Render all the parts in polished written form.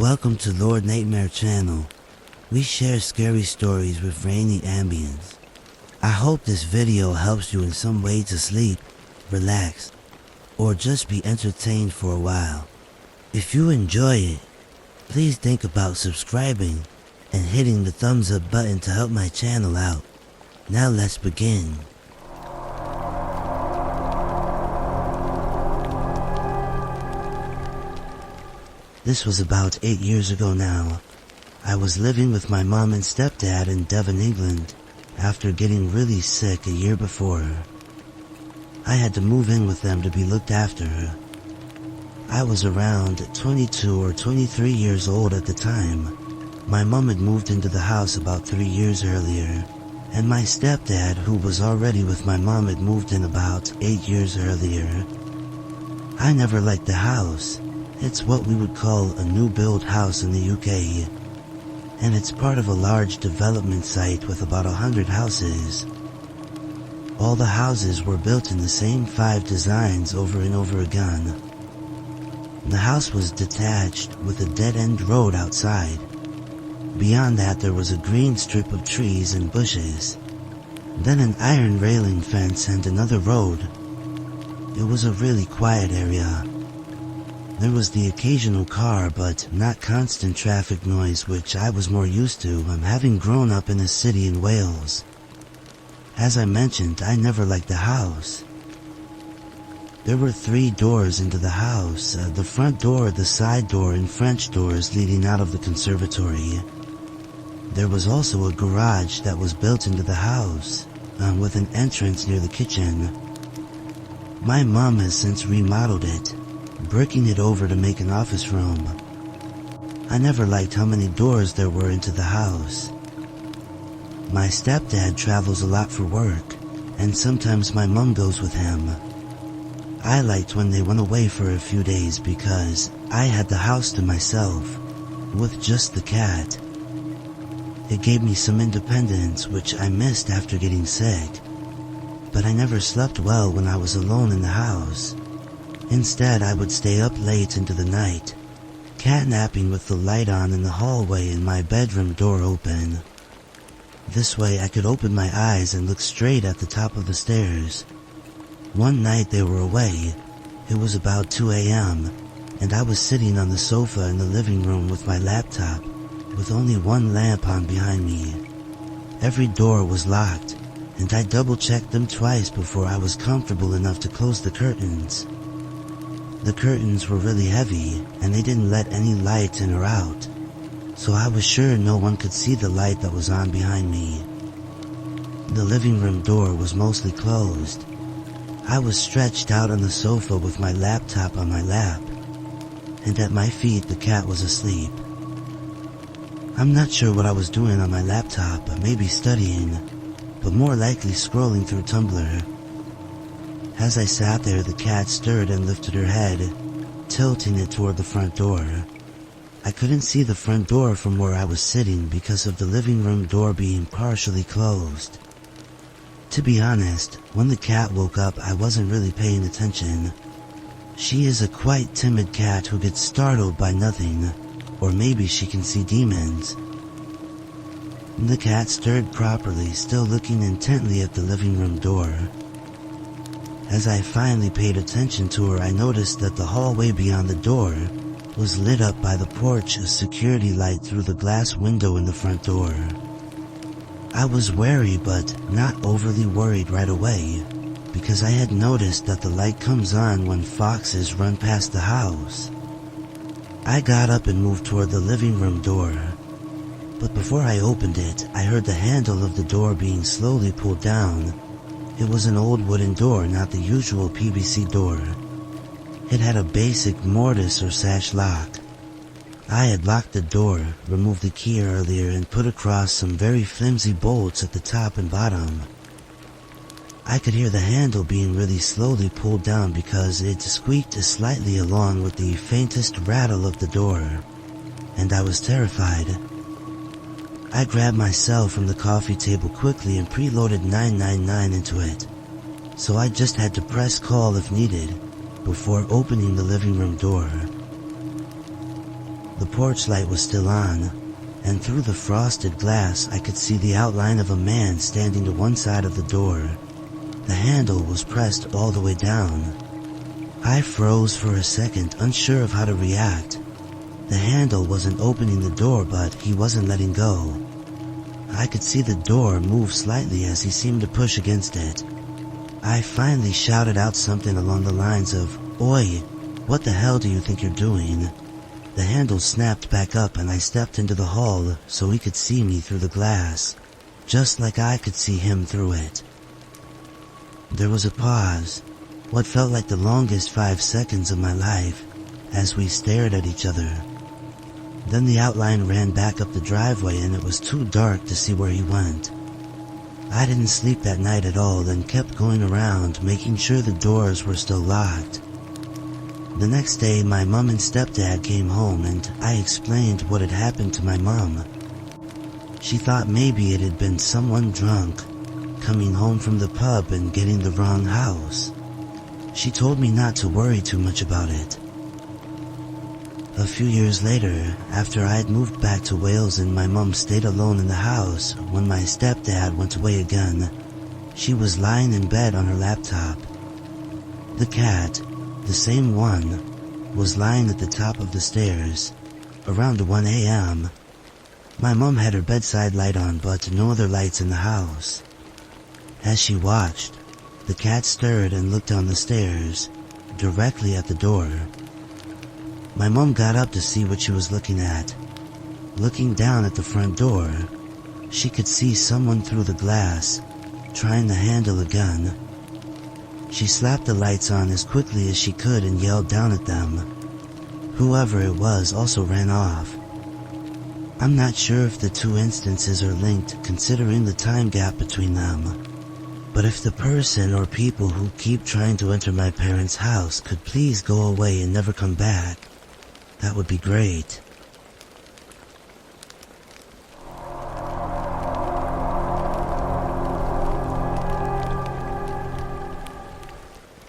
Welcome to Lord Nightmare channel. We share scary stories with rainy ambience. I hope this video helps you in some way to sleep, relax, or just be entertained for a while. If you enjoy it, please think about subscribing and hitting the thumbs up button to help my channel out. Now let's begin. This was about 8 years ago now. I was living with my mom and stepdad in Devon, England, after getting really sick a year before. I had to move in with them to be looked after. I was around 22 or 23 years old at the time. My mom had moved into the house about 3 years earlier, and my stepdad, who was already with my mom, had moved in about 8 years earlier. I never liked the house. It's what we would call a new build house in the UK, and it's part of a large development site with about 100 houses. All the houses were built in the same 5 designs over and over again. The house was detached with a dead-end road outside. Beyond that there was a green strip of trees and bushes, then an iron railing fence and another road. It was a really quiet area. There was the occasional car, but not constant traffic noise, which I was more used to, having grown up in a city in Wales. As I mentioned, I never liked the house. There were 3 doors into the house, the front door, the side door, and French doors leading out of the conservatory. There was also a garage that was built into the house, with an entrance near the kitchen. My mom has since remodeled it, bricking it over to make an office room. I never liked how many doors there were into the house. My stepdad travels a lot for work, and sometimes my mom goes with him. I liked when they went away for a few days because I had the house to myself, with just the cat. It gave me some independence, which I missed after getting sick, but I never slept well when I was alone in the house. Instead, I would stay up late into the night, catnapping with the light on in the hallway and my bedroom door open. This way I could open my eyes and look straight at the top of the stairs. One night they were away. It was about 2 a.m., and I was sitting on the sofa in the living room with my laptop, with only one lamp on behind me. Every door was locked, and I double-checked them twice before I was comfortable enough to close the curtains. The curtains were really heavy, and they didn't let any light in or out, so I was sure no one could see the light that was on behind me. The living room door was mostly closed. I was stretched out on the sofa with my laptop on my lap, and at my feet the cat was asleep. I'm not sure what I was doing on my laptop, maybe studying, but more likely scrolling through Tumblr. As I sat there, the cat stirred and lifted her head, tilting it toward the front door. I couldn't see the front door from where I was sitting because of the living room door being partially closed. To be honest, when the cat woke up, I wasn't really paying attention. She is a quite timid cat who gets startled by nothing, or maybe she can see demons. The cat stirred properly, still looking intently at the living room door. As I finally paid attention to her, I noticed that the hallway beyond the door was lit up by the porch, a security light through the glass window in the front door. I was wary, but not overly worried right away, because I had noticed that the light comes on when foxes run past the house. I got up and moved toward the living room door, but before I opened it, I heard the handle of the door being slowly pulled down. It was an old wooden door, not the usual PVC door. It had a basic mortise or sash lock. I had locked the door, removed the key earlier, and put across some very flimsy bolts at the top and bottom. I could hear the handle being really slowly pulled down because it squeaked slightly along with the faintest rattle of the door, and I was terrified. I grabbed my cell from the coffee table quickly and preloaded 999 into it, so I just had to press call if needed, before opening the living room door. The porch light was still on, and through the frosted glass I could see the outline of a man standing to one side of the door. The handle was pressed all the way down. I froze for a second, unsure of how to react. The handle wasn't opening the door, but he wasn't letting go. I could see the door move slightly as he seemed to push against it. I finally shouted out something along the lines of, "Oi, what the hell do you think you're doing?" The handle snapped back up and I stepped into the hall so he could see me through the glass, just like I could see him through it. There was a pause, what felt like the longest 5 seconds of my life, as we stared at each other. Then the outline ran back up the driveway and it was too dark to see where he went. I didn't sleep that night at all and kept going around making sure the doors were still locked. The next day my mom and stepdad came home and I explained what had happened to my mom. She thought maybe it had been someone drunk, coming home from the pub and getting the wrong house. She told me not to worry too much about it. A few years later, after I had moved back to Wales and my mom stayed alone in the house when my stepdad went away again, she was lying in bed on her laptop. The cat, the same one, was lying at the top of the stairs, around 1 a.m. My mom had her bedside light on but no other lights in the house. As she watched, the cat stirred and looked down the stairs, directly at the door. My mom got up to see what she was looking at. Looking down at the front door, she could see someone through the glass, trying to handle a gun. She slapped the lights on as quickly as she could and yelled down at them. Whoever it was also ran off. I'm not sure if the two instances are linked considering the time gap between them. But if the person or people who keep trying to enter my parents' house could please go away and never come back, that would be great.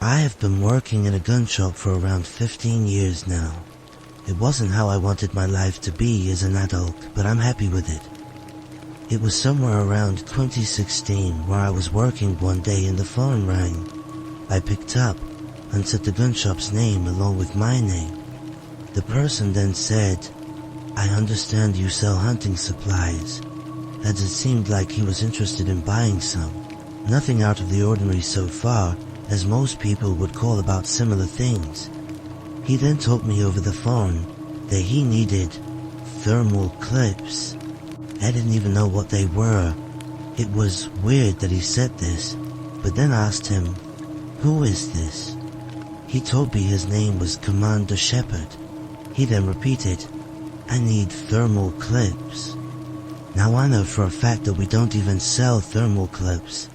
I have been working in a gun shop for around 15 years now. It wasn't how I wanted my life to be as an adult, but I'm happy with it. It was somewhere around 2016 where I was working one day and the phone rang. I picked up and said the gun shop's name along with my name. The person then said, "I understand you sell hunting supplies," as it seemed like he was interested in buying some. Nothing out of the ordinary so far, as most people would call about similar things. He then told me over the phone that he needed thermal clips. I didn't even know what they were. It was weird that he said this, but then asked him, "Who is this?" He told me his name was Commander Shepard. He then repeated, "I need thermal clips." Now I know for a fact that we don't even sell thermal clips.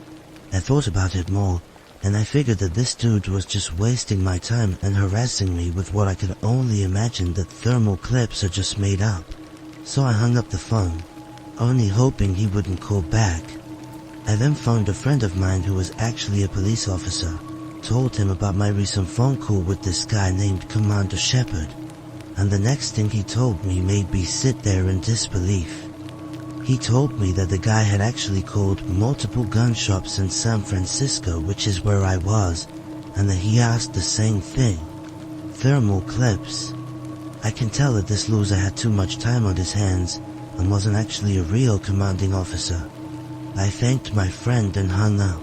I thought about it more, and I figured that this dude was just wasting my time and harassing me with what I could only imagine that thermal clips are just made up. So I hung up the phone, only hoping he wouldn't call back. I then phoned a friend of mine who was actually a police officer, told him about my recent phone call with this guy named Commander Shepard, and the next thing he told me made me sit there in disbelief. He told me that the guy had actually called multiple gun shops in San Francisco, which is where I was, and that he asked the same thing, thermal clips. I can tell that this loser had too much time on his hands and wasn't actually a real commanding officer. I thanked my friend and hung up.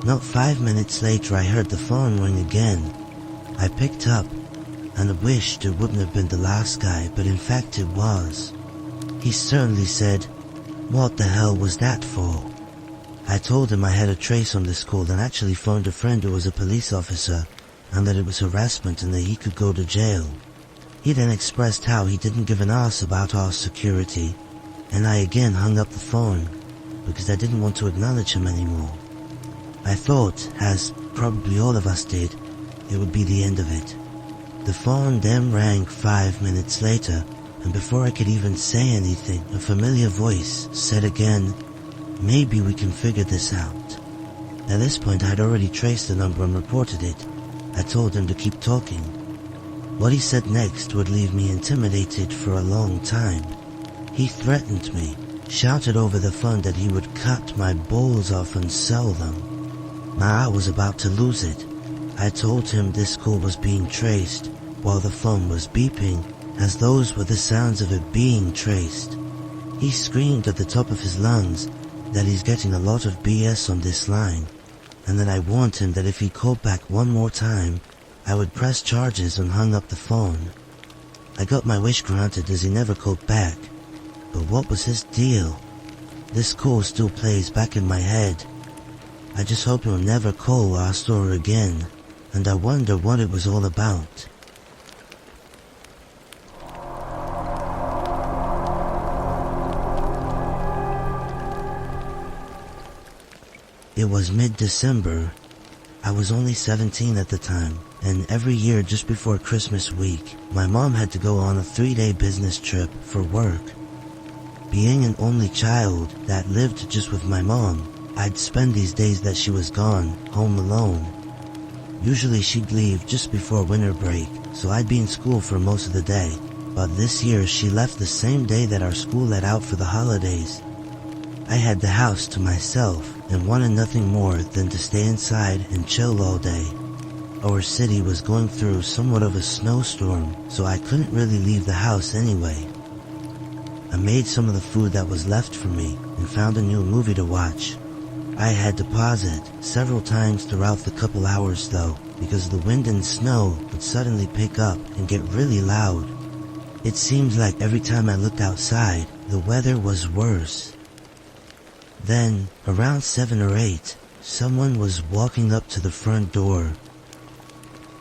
Not 5 minutes later I heard the phone ring again. I picked up and wished it wouldn't have been the last guy, but in fact it was. He certainly said, "What the hell was that for?" I told him I had a trace on this call and actually phoned a friend who was a police officer and that it was harassment and that he could go to jail. He then expressed how he didn't give an ass about our security, and I again hung up the phone because I didn't want to acknowledge him anymore. I thought, as probably all of us did, it would be the end of it. The phone then rang 5 minutes later, and before I could even say anything, a familiar voice said again, "Maybe we can figure this out." At this point I had already traced the number and reported it. I told him to keep talking. What he said next would leave me intimidated for a long time. He threatened me, shouted over the phone that he would cut my balls off and sell them. I was about to lose it. I told him this call was being traced while the phone was beeping, as those were the sounds of it being traced. He screamed at the top of his lungs that he's getting a lot of BS on this line, and then I warned him that if he called back one more time, I would press charges and hung up the phone. I got my wish granted as he never called back, but what was his deal? This call still plays back in my head. I just hope he'll never call our store again, and I wonder what it was all about. It was mid-December. I was only 17 at the time, and every year just before Christmas week, my mom had to go on a 3-day business trip for work. Being an only child that lived just with my mom, I'd spend these days that she was gone, home alone. Usually she'd leave just before winter break, so I'd be in school for most of the day. But this year she left the same day that our school let out for the holidays. I had the house to myself and wanted nothing more than to stay inside and chill all day. Our city was going through somewhat of a snowstorm, so I couldn't really leave the house anyway. I made some of the food that was left for me and found a new movie to watch. I had to pause it several times throughout the couple hours though, because the wind and snow would suddenly pick up and get really loud. It seemed like every time I looked outside, the weather was worse. Then, around 7 or 8, someone was walking up to the front door.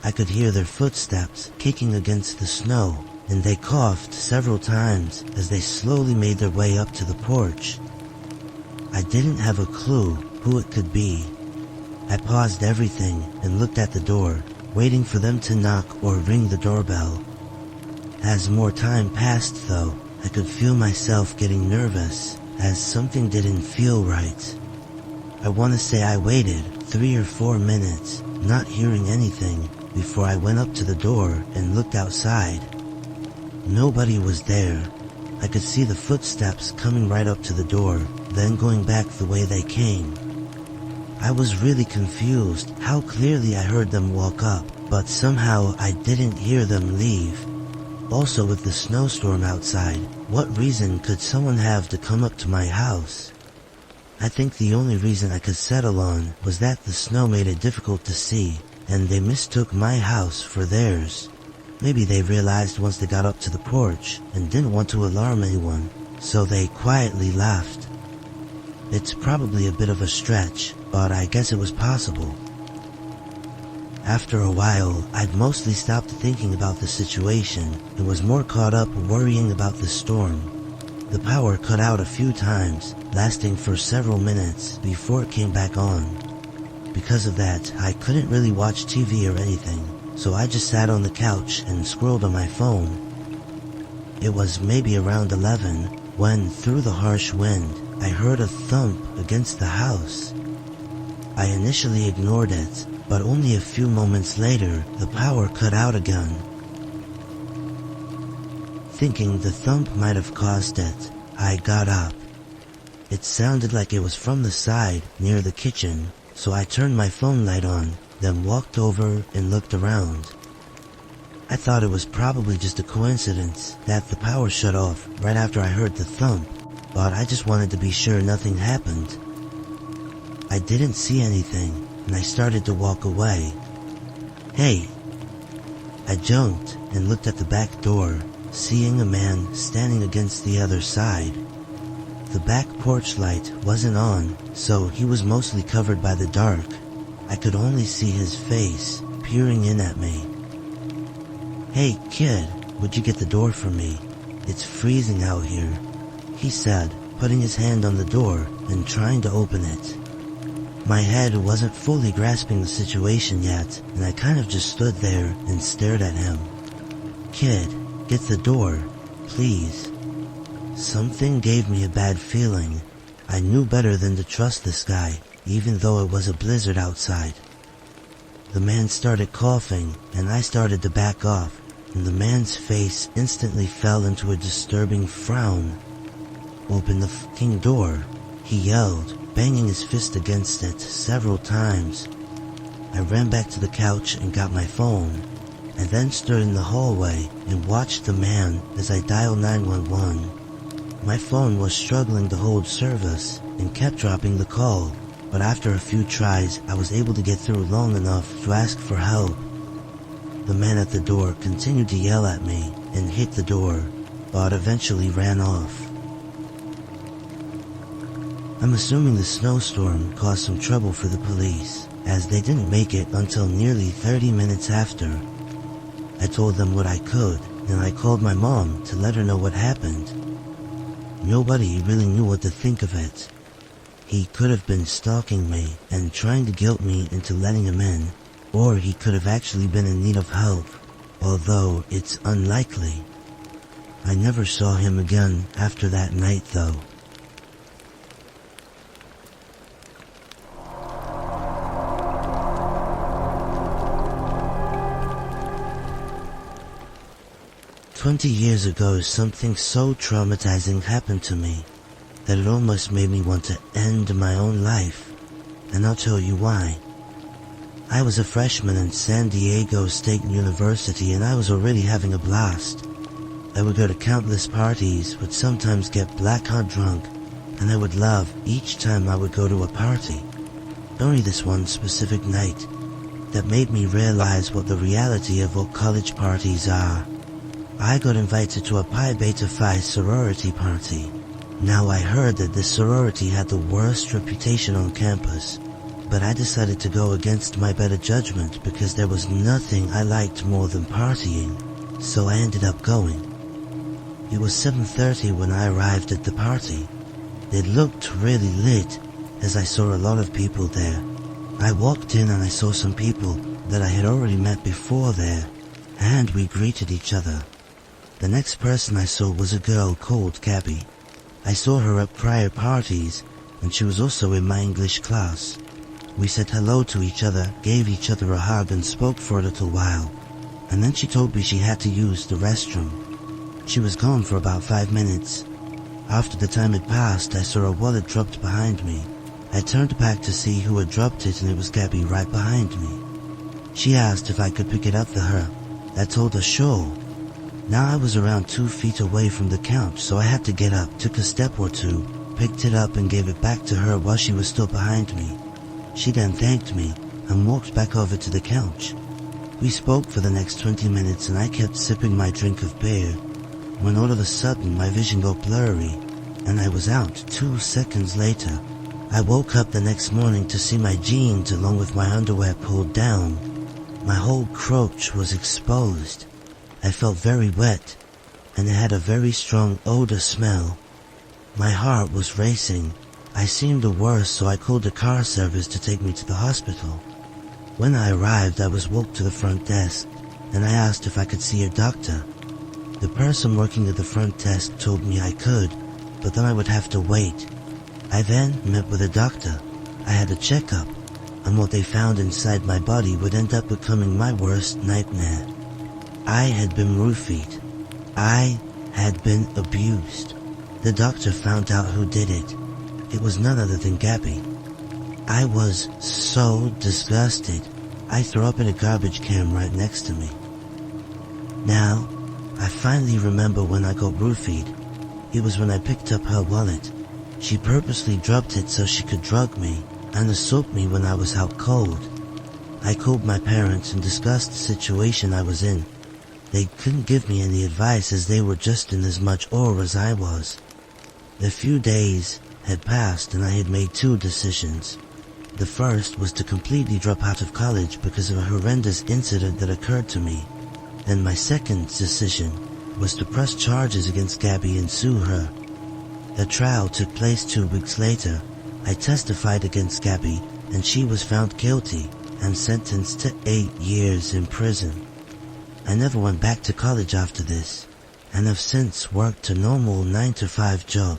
I could hear their footsteps kicking against the snow, and they coughed several times as they slowly made their way up to the porch. I didn't have a clue who it could be. I paused everything and looked at the door, waiting for them to knock or ring the doorbell. As more time passed though, I could feel myself getting nervous, as something didn't feel right. I want to say I waited 3 or 4 minutes, not hearing anything, before I went up to the door and looked outside. Nobody was there. I could see the footsteps coming right up to the door, then going back the way they came. I was really confused how clearly I heard them walk up, but somehow I didn't hear them leave. Also, with the snowstorm outside, what reason could someone have to come up to my house? I think the only reason I could settle on was that the snow made it difficult to see, and they mistook my house for theirs. Maybe they realized once they got up to the porch and didn't want to alarm anyone, so they quietly left. It's probably a bit of a stretch, but I guess it was possible. After a while, I'd mostly stopped thinking about the situation and was more caught up worrying about the storm. The power cut out a few times, lasting for several minutes before it came back on. Because of that, I couldn't really watch TV or anything, so I just sat on the couch and scrolled on my phone. It was maybe around 11 when, through the harsh wind, I heard a thump against the house. I initially ignored it, but only a few moments later, the power cut out again. Thinking the thump might have caused it, I got up. It sounded like it was from the side near the kitchen, so I turned my phone light on, then walked over and looked around. I thought it was probably just a coincidence that the power shut off right after I heard the thump, but I just wanted to be sure nothing happened. I didn't see anything, and I started to walk away. Hey! I jumped and looked at the back door, seeing a man standing against the other side. The back porch light wasn't on, so he was mostly covered by the dark. I could only see his face peering in at me. Hey kid, would you get the door for me? It's freezing out here, he said, putting his hand on the door and trying to open it. My head wasn't fully grasping the situation yet, and I kind of just stood there and stared at him. Kid, get the door, please. Something gave me a bad feeling. I knew better than to trust this guy, even though it was a blizzard outside. The man started coughing, and I started to back off, and the man's face instantly fell into a disturbing frown. "Open the fucking door," he yelled, banging his fist against it several times. I ran back to the couch and got my phone. I then stood in the hallway and watched the man as I dialed 911. My phone was struggling to hold service and kept dropping the call, but after a few tries, I was able to get through long enough to ask for help. The man at the door continued to yell at me and hit the door, but eventually ran off. I'm assuming the snowstorm caused some trouble for the police, as they didn't make it until nearly 30 minutes after. I told them what I could, and I called my mom to let her know what happened. Nobody really knew what to think of it. He could have been stalking me and trying to guilt me into letting him in, or he could have actually been in need of help, although it's unlikely. I never saw him again after that night though. "20 years ago, something so traumatizing happened to me that it almost made me want to end my own life, and I'll tell you why. I was a freshman at San Diego State University and I was already having a blast. I would go to countless parties, would sometimes get black-hot drunk, and I would love each time I would go to a party. Only this one specific night that made me realize what the reality of what college parties are. I got invited to a Pi Beta Phi sorority party. Now I heard that this sorority had the worst reputation on campus, but I decided to go against my better judgment because there was nothing I liked more than partying, so I ended up going. It was 7:30 when I arrived at the party. It looked really lit as I saw a lot of people there. I walked in and I saw some people that I had already met before there, and we greeted each other. The next person I saw was a girl called Gabby. I saw her at prior parties, and she was also in my English class. We said hello to each other, gave each other a hug, and spoke for a little while, and then she told me she had to use the restroom. She was gone for about 5 minutes. After the time had passed, I saw a wallet dropped behind me. I turned back to see who had dropped it, and it was Gabby right behind me. She asked if I could pick it up for her. I told her sure. Now I was around 2 feet away from the couch, so I had to get up, took a step or two, picked it up and gave it back to her while she was still behind me. She then thanked me and walked back over to the couch. We spoke for the next 20 minutes and I kept sipping my drink of beer, when all of a sudden my vision got blurry and I was out 2 seconds later. I woke up the next morning to see my jeans along with my underwear pulled down. My whole crotch was exposed. I felt very wet, and it had a very strong odor smell. My heart was racing. I seemed the worst, so I called the car service to take me to the hospital. When I arrived, I was walked to the front desk, and I asked if I could see a doctor. The person working at the front desk told me I could, but then I would have to wait. I then met with a doctor. I had a checkup, and what they found inside my body would end up becoming my worst nightmare. I had been roofied. I had been abused. The doctor found out who did it. It was none other than Gabby. I was so disgusted, I threw up in a garbage can right next to me. Now, I finally remember when I got roofied. It was when I picked up her wallet. She purposely dropped it so she could drug me and assault me when I was out cold. I called my parents and discussed the situation I was in. They couldn't give me any advice as they were just in as much awe as I was. A few days had passed and I had made 2 decisions. The first was to completely drop out of college because of a horrendous incident that occurred to me. Then my second decision was to press charges against Gabby and sue her. The trial took place 2 weeks later. I testified against Gabby and she was found guilty and sentenced to 8 years in prison. I never went back to college after this, and have since worked a normal 9-to-5 job.